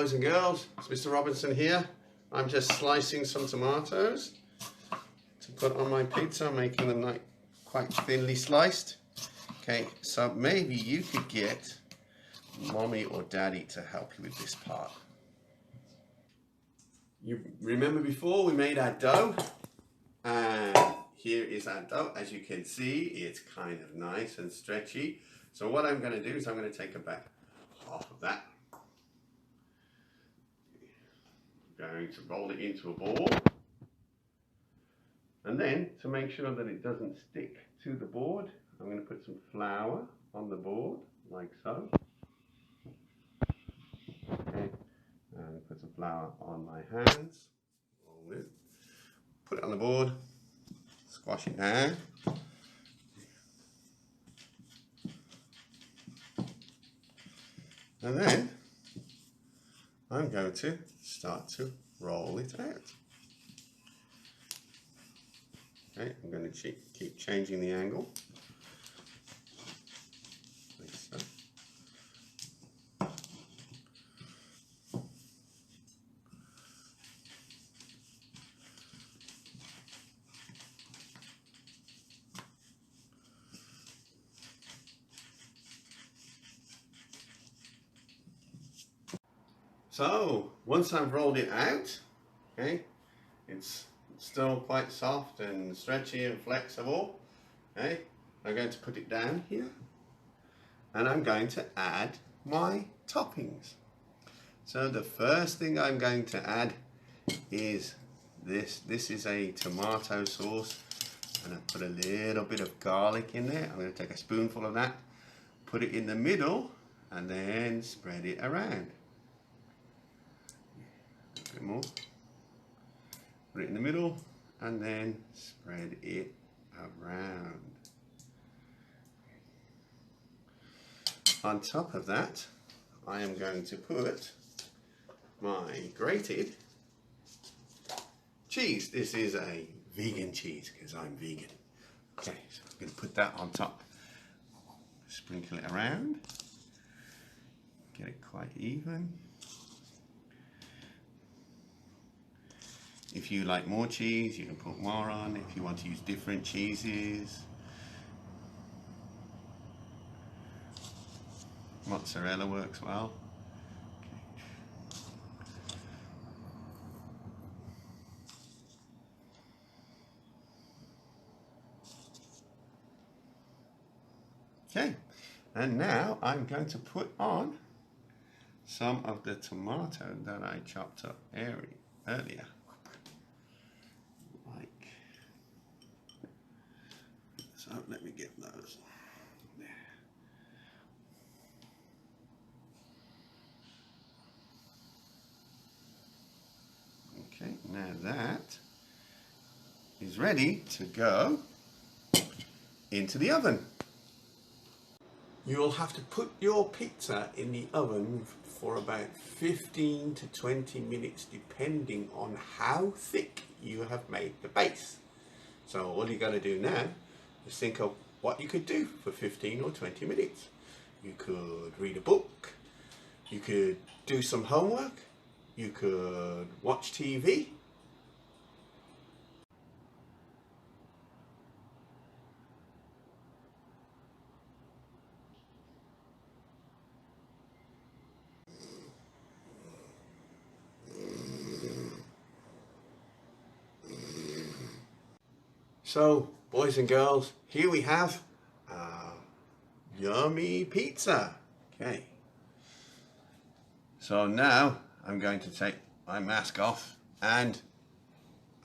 boys and girls, it's Mr. Robinson here. I'm just slicing some tomatoes to put on my pizza, making them like quite thinly sliced. Okay, so maybe you could get mommy or daddy to help you with this part. You remember before we made our dough, and here is our dough. As you can see, it's kind of nice and stretchy. So what I'm going to do is I'm going to take about half of that. I'm going to roll it into a ball. And then, to make sure that it doesn't stick to the board, I'm going to put some flour on the board, like so. Okay, and put some flour on my hands. Roll it. Put it on the board. Squash it down. And then I'm going to start to roll it out. Okay, I'm going to keep changing the angle. Like so. So, once I've rolled it out, okay, it's still quite soft and stretchy and flexible, okay, I'm going to put it down here and I'm going to add my toppings. So the first thing I'm going to add is this. This is a tomato sauce, and I put a little bit of garlic in there. I'm going to take a spoonful of that, put it in the middle, and then spread it around. A bit more. Put it in the middle and then spread it around. On top of that, I am going to put my grated cheese. This is a vegan cheese because I'm vegan. Okay, so I'm going to put that on top. Sprinkle it around. Get it quite even. If you like more cheese, you can put more on. If you want to use different cheeses, mozzarella works well. Okay, and now I'm going to put on some of the tomato that I chopped up earlier. So let me get those there. Okay, now that is ready to go into the oven. You will have to put your pizza in the oven for about 15 to 20 minutes depending on how thick you have made the base. So all you got to do now is think of what you could do for 15 or 20 minutes. You could read a book, you could do some homework, you could watch TV. So, boys and girls, here we have our yummy pizza. Okay. So now I'm going to take my mask off and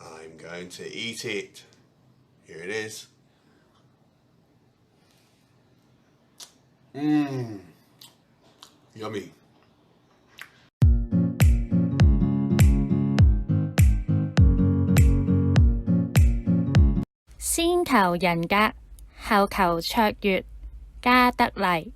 I'm going to eat it. Here it is. Mmm. Yummy. 先求人格，後求卓越，加德麗。